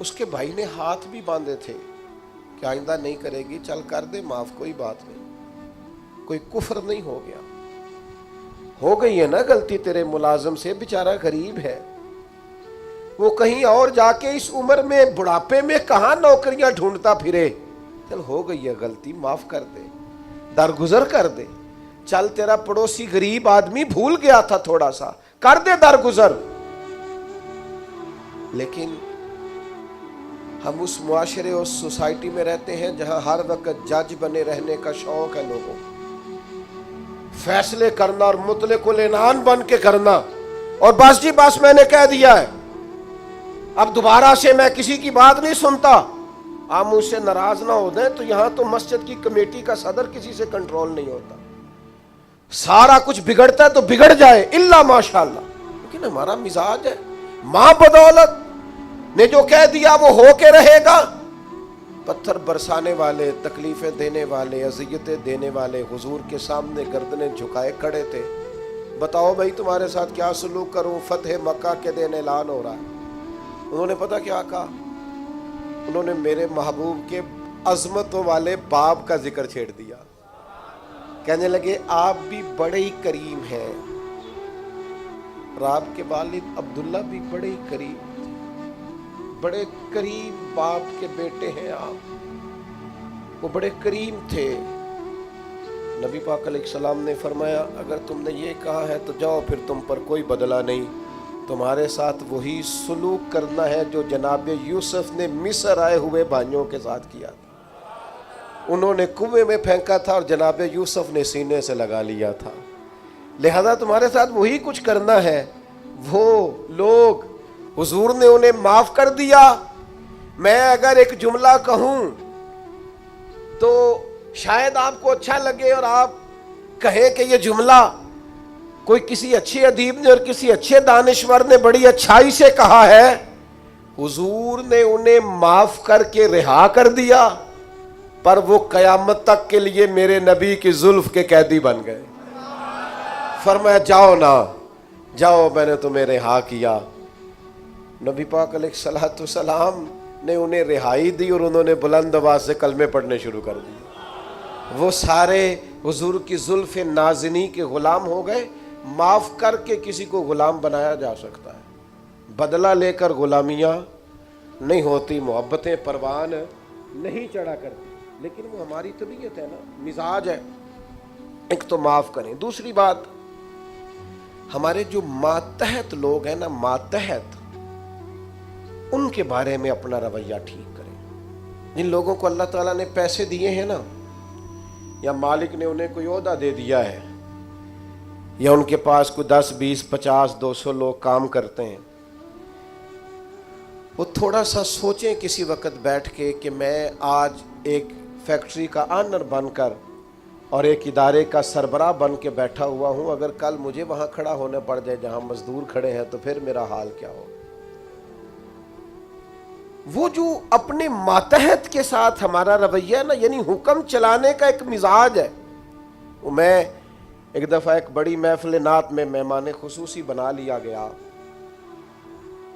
اس کے بھائی نے ہاتھ بھی باندھے تھے کہ آئندہ نہیں کرے گی، چل کر دے معاف، کوئی بات نہیں، کوئی کفر نہیں ہو گیا۔ ہو گئی ہے نا غلطی تیرے ملازم سے، بیچارہ غریب ہے، وہ کہیں اور جا کے اس عمر میں بڑھاپے میں کہاں نوکریاں ڈھونڈتا پھرے، چل ہو گئی ہے غلطی، معاف کر دے، درگزر کر دے۔ چل تیرا پڑوسی غریب آدمی بھول گیا تھا، تھوڑا سا کر دے درگزر۔ لیکن ہم اس معاشرے اور سوسائٹی میں رہتے ہیں جہاں ہر وقت جج بنے رہنے کا شوق ہے لوگوں، فیصلے کرنا اور مطلق العنان بن کے کرنا، اور بس جی بس میں نے کہہ دیا ہے، اب دوبارہ سے میں کسی کی بات نہیں سنتا۔ آپ مجھ سے ناراض نہ ہو دیں تو یہاں تو مسجد کی کمیٹی کا صدر کسی سے کنٹرول نہیں ہوتا، سارا کچھ بگڑتا ہے تو بگڑ جائے الا ماشاءاللہ، لیکن ہمارا مزاج ہے ماں بدولت نے جو کہہ دیا وہ ہو کے رہے گا۔ پتھر برسانے والے، تکلیفیں دینے والے، اذیتیں دینے والے حضور کے سامنے گردنیں جھکائے کھڑے تھے، بتاؤ بھائی تمہارے ساتھ کیا سلوک کروں؟ فتح مکہ کے دن اعلان ہو رہا ہے، انہوں نے پتہ کیا کہا؟ انہوں نے میرے محبوب کے عظمتوں والے باب کا ذکر چھیڑ دیا، کہنے لگے آپ بھی بڑے ہی کریم ہیں، اور آپ کے والد عبداللہ بھی بڑے ہی کریم تھے، بڑے کریم باپ کے بیٹے ہیں آپ، وہ بڑے کریم تھے۔ نبی پاک علیہ السلام نے فرمایا اگر تم نے یہ کہا ہے تو جاؤ، پھر تم پر کوئی بدلہ نہیں، تمہارے ساتھ وہی سلوک کرنا ہے جو جناب یوسف نے مصر آئے ہوئے بھائیوں کے ساتھ کیا تھا، انہوں نے کنویں میں پھینکا تھا اور جناب یوسف نے سینے سے لگا لیا تھا، لہذا تمہارے ساتھ وہی کچھ کرنا ہے۔ وہ لوگ حضور نے انہیں معاف کر دیا۔ میں اگر ایک جملہ کہوں تو شاید آپ کو اچھا لگے اور آپ کہیں کہ یہ جملہ کوئی کسی اچھے ادیب نے اور کسی اچھے دانشور نے بڑی اچھائی سے کہا ہے۔ حضور نے انہیں معاف کر کے رہا کر دیا، پر وہ قیامت تک کے لیے میرے نبی کی زلف کے قیدی بن گئے۔ فرمایا جاؤ نا جاؤ، میں نے تمہیں رہا کیا۔ نبی پاک علیہ الصلوۃ والسلام نے انہیں رہائی دی اور انہوں نے بلند آواز سے کلمے پڑھنے شروع کر دیے۔ وہ سارے حضور کی زلف نازنی کے غلام ہو گئے۔ معاف کر کے کسی کو غلام بنایا جا سکتا ہے، بدلہ لے کر غلامیاں نہیں ہوتی، محبتیں پروان نہیں چڑھا کرتی، لیکن وہ ہماری طبیعت ہے نا، مزاج ہے۔ ایک تو معاف کریں، دوسری بات ہمارے جو ماتحت لوگ ہیں نا، ماتحت، ان کے بارے میں اپنا رویہ ٹھیک کریں۔ جن لوگوں کو اللہ تعالیٰ نے پیسے دیے ہیں نا، یا مالک نے انہیں کوئی عہدہ دے دیا ہے، یا ان کے پاس کوئی 10 20 50 200 لوگ کام کرتے ہیں، وہ تھوڑا سا سوچیں کسی وقت بیٹھ کے کہ میں آج ایک فیکٹری کا آنر بن کر اور ایک ادارے کا سربراہ بن کے بیٹھا ہوا ہوں، اگر کل مجھے وہاں کھڑا ہونے پڑ جائے جہاں مزدور کھڑے ہیں تو پھر میرا حال کیا ہوگا؟ وہ جو اپنے ماتحت کے ساتھ ہمارا رویہ ہے نا، یعنی حکم چلانے کا ایک مزاج ہے۔ وہ میں ایک دفعہ ایک بڑی محفل نعت میں مہمان خصوصی بنا لیا گیا،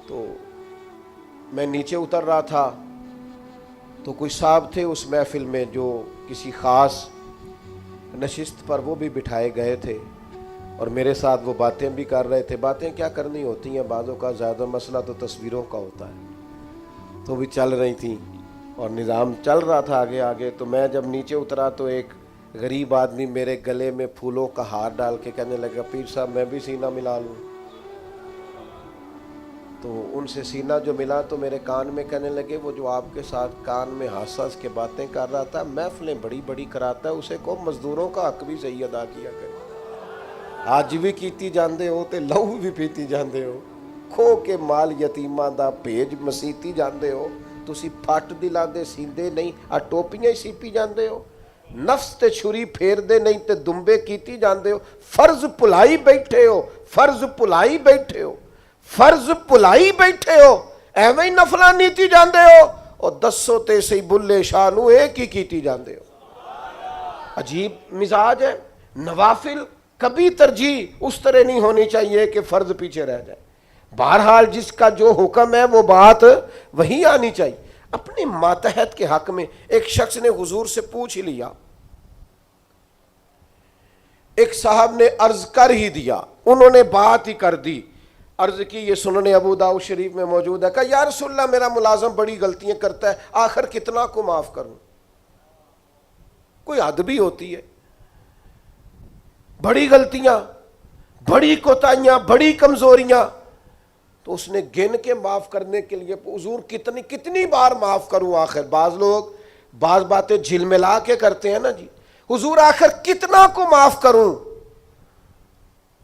تو میں نیچے اتر رہا تھا تو کوئی صاحب تھے اس محفل میں جو کسی خاص نشست پر وہ بھی بٹھائے گئے تھے، اور میرے ساتھ وہ باتیں بھی کر رہے تھے۔ باتیں کیا کرنی ہوتی ہیں، بعضوں کا زیادہ مسئلہ تو تصویروں کا ہوتا ہے، تو بھی چل رہی تھیں اور نظام چل رہا تھا آگے آگے۔ تو میں جب نیچے اترا تو ایک غریب آدمی میرے گلے میں پھولوں کا ہار ڈال کے کہنے لگا پیر صاحب میں بھی سینہ ملا لوں۔ تو ان سے سینہ جو ملا تو میرے کان میں کہنے لگے وہ جو آپ کے ساتھ کان میں ہنس ہنس کے باتیں کر رہا تھا، محفلیں بڑی بڑی کراتا ہے، اسے کو مزدوروں کا حق بھی صحیح ادا کیا کرے، آج بھی کیتی جاندے ہو تے لہو بھی پیتی جاندے ہو، کھو کے مال یتیماں دا بھیج مسیتی جاندے ہو، تسی پھٹ دلاندے سیندے نہیں، آ ٹوپیاں ہی سیپی جاندے ہو، نفس تے چھری پھیر دے نہیں تے دمبے کیتی جاندے ہو، فرض پلائی بیٹھے ہو، فرض پلائی بیٹھے ہو، فرض پلائی بیٹھے ہو، ایویں ہی نفلاں نیتی جاندے ہو، اور دسو تے سی بلے شاہ نو ایک ہی کیتی جاندے ہو۔ عجیب مزاج ہے۔ نوافل کبھی ترجیح اس طرح نہیں ہونی چاہیے کہ فرض پیچھے رہ جائے۔ بہرحال جس کا جو حکم ہے وہ بات وہی آنی چاہیے. اپنے ماتحت کے حق میں ایک شخص نے حضور سے پوچھ ہی لیا, ایک صاحب نے عرض کر ہی دیا, انہوں نے بات ہی کر دی, عرض کی, یہ سنن ابو داؤد شریف میں موجود ہے, کہا یا رسول اللہ میرا ملازم بڑی غلطیاں کرتا ہے, آخر کتنا کو معاف کروں؟ کوئی حد بھی ہوتی ہے, بڑی غلطیاں, بڑی کوتاہیاں, بڑی کمزوریاں, تو اس نے گن کے معاف کرنے کے لیے, حضور کتنی بار معاف کروں؟ آخر بعض لوگ بعض باتیں جھلملا کے کرتے ہیں نا جی, حضور آخر کتنا کو معاف کروں؟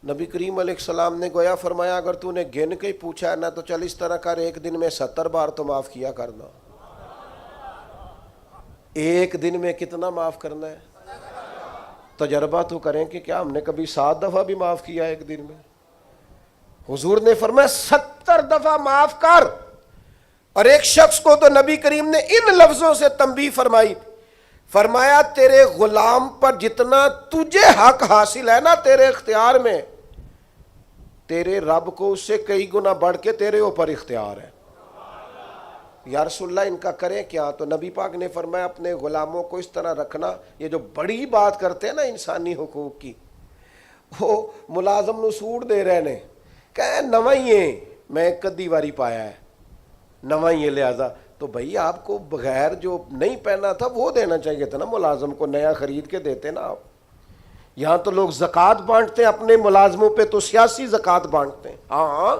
نبی کریم علیہ السلام نے گویا فرمایا, اگر تو نے گن کے ہی پوچھا ہے نا تو چل اس طرح کر, ایک دن میں 70 بار تو معاف کیا کرنا. ایک دن میں کتنا معاف کرنا ہے؟ تجربہ تو کریں کہ کیا ہم نے کبھی 7 دفعہ بھی معاف کیا ایک دن میں؟ حضور نے فرمایا 70 دفعہ معاف کر. اور ایک شخص کو تو نبی کریم نے ان لفظوں سے تنبیہ فرمائی, فرمایا تیرے غلام پر جتنا تجھے حق حاصل ہے نا تیرے اختیار میں, تیرے رب کو اس سے کئی گنا بڑھ کے تیرے اوپر اختیار ہے. یا رسول اللہ ان کا کریں کیا؟ تو نبی پاک نے فرمایا اپنے غلاموں کو اس طرح رکھنا, یہ جو بڑی بات کرتے ہیں نا انسانی حقوق کی, وہ ملازم نو سوٹ دے رہے نے, کہ نوائیں میں کدی واری پایا ہے نوائیں, لہذا تو بھائی آپ کو بغیر جو نہیں پہنا تھا وہ دینا چاہیے تھا نا, ملازم کو نیا خرید کے دیتے نا آپ. یہاں تو لوگ زکوٰۃ بانٹتے ہیں اپنے ملازموں پہ, تو سیاسی زکوٰۃ بانٹتے ہیں. ہاں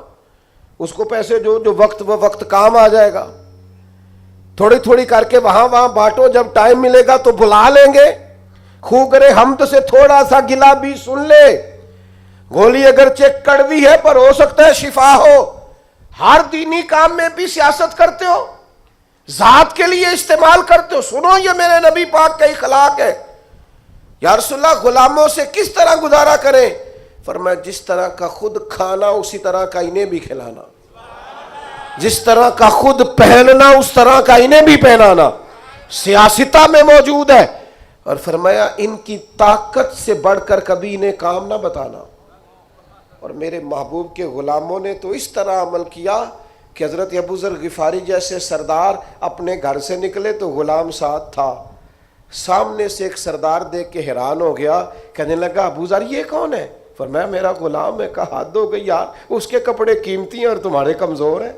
اس کو پیسے جو وقت کام آ جائے گا, تھوڑی تھوڑی کر کے وہاں بانٹو, جب ٹائم ملے گا تو بلا لیں گے. خوب کرے حمد سے تھوڑا سا گلا بھی سن لے, گولی اگرچہ کڑوی ہے پر ہو سکتا ہے شفا ہو. ہر دینی کام میں بھی سیاست کرتے ہو, ذات کے لیے استعمال کرتے ہو, سنو یہ میرے نبی پاک کا اخلاق ہے. یا رسول اللہ غلاموں سے کس طرح گزارا کریں؟ فرمایا جس طرح کا خود کھانا اسی طرح کا انہیں بھی کھلانا, جس طرح کا خود پہننا اس طرح کا انہیں بھی پہنانا. سیاستہ میں موجود ہے. اور فرمایا ان کی طاقت سے بڑھ کر کبھی انہیں کام نہ بتانا. اور میرے محبوب کے غلاموں نے تو اس طرح عمل کیا کہ حضرت ابو ذر غفاری جیسے سردار اپنے گھر سے نکلے تو غلام ساتھ تھا, سامنے سے ایک سردار دیکھ کے حیران ہو گیا, کہنے لگا ابو ذر یہ کون ہے؟ فرمایا میرا غلام ہے. کہا حد ہو گئی یار, اس کے کپڑے قیمتی ہیں اور تمہارے کمزور ہیں,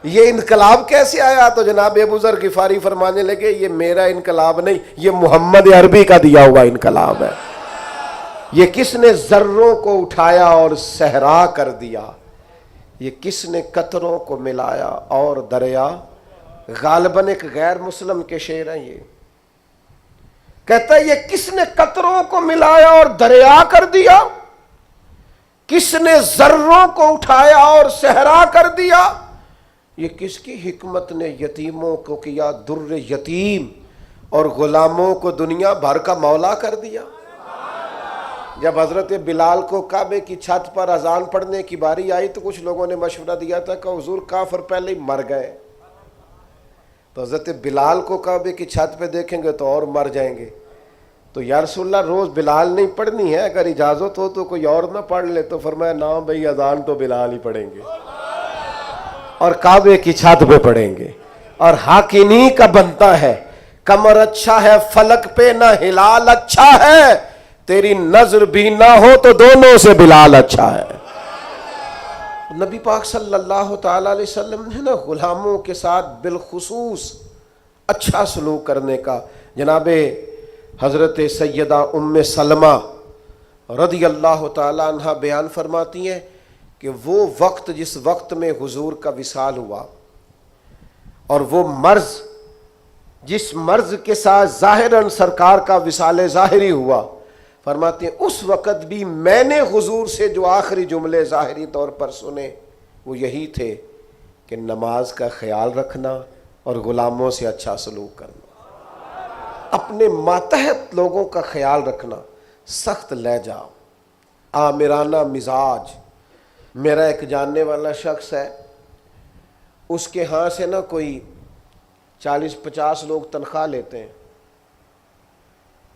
یہ انقلاب کیسے آیا؟ تو جناب ابو ذر غفاری فرمانے لگے یہ میرا انقلاب نہیں, یہ محمد عربی کا دیا ہوا انقلاب ہے. یہ کس نے ذروں کو اٹھایا اور صحرا کر دیا, یہ کس نے قطروں کو ملایا اور دریا. غالباً ایک غیر مسلم کے شعر ہیں یہ, کہتا ہے یہ کس نے قطروں کو ملایا اور دریا کر دیا, کس نے ذروں کو اٹھایا اور صحرا کر دیا, یہ کس کی حکمت نے یتیموں کو کیا در یتیم اور غلاموں کو دنیا بھر کا مولا کر دیا. جب حضرت بلال کو کعبے کی چھت پر اذان پڑھنے کی باری آئی تو کچھ لوگوں نے مشورہ دیا تھا کہ حضور کافر پہلے ہی مر گئے, تو حضرت بلال کو کعبے کی چھت پہ دیکھیں گے تو اور مر جائیں گے. تو یا رسول اللہ روز بلال نہیں پڑھنی ہے, اگر اجازت ہو تو کوئی اور نہ پڑھ لے. تو فرمایا نہ بھائی اذان تو بلال ہی پڑھیں گے اور کعبے کی چھت پہ پڑھیں گے, اور حق انہی کا بنتا ہے. کمر اچھا ہے فلک پہ نہ ہلال اچھا ہے, تیری نظر بھی نہ ہو تو دونوں سے بلال اچھا ہے. نبی پاک صلی اللہ تعالی علیہ وسلم نے نا غلاموں کے ساتھ بالخصوص اچھا سلوک کرنے کا, جناب حضرت سیدہ ام سلمہ رضی اللہ تعالی عنہ بیان فرماتی ہیں کہ وہ وقت جس وقت میں حضور کا وصال ہوا اور وہ مرض جس مرض کے ساتھ ظاہراً سرکار کا وصال ظاہری ہوا, فرماتے ہیں اس وقت بھی میں نے حضور سے جو آخری جملے ظاہری طور پر سنے وہ یہی تھے کہ نماز کا خیال رکھنا اور غلاموں سے اچھا سلوک کرنا, اپنے ماتحت لوگوں کا خیال رکھنا, سخت لہجہ, آمرانہ مزاج. میرا ایک جاننے والا شخص ہے, اس کے ہاں سے نا کوئی 40-50 لوگ تنخواہ لیتے ہیں,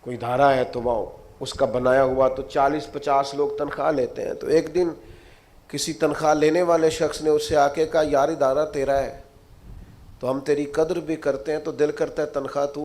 کوئی ادارہ ہے تو وہ اس کا بنایا ہوا تو 40-50 لوگ تنخواہ لیتے ہیں. تو ایک دن کسی تنخواہ لینے والے شخص نے اس سے آ کے کہا یار ادارہ تیرا ہے تو ہم تیری قدر بھی کرتے ہیں، تو دل کرتا ہے تنخواہ تو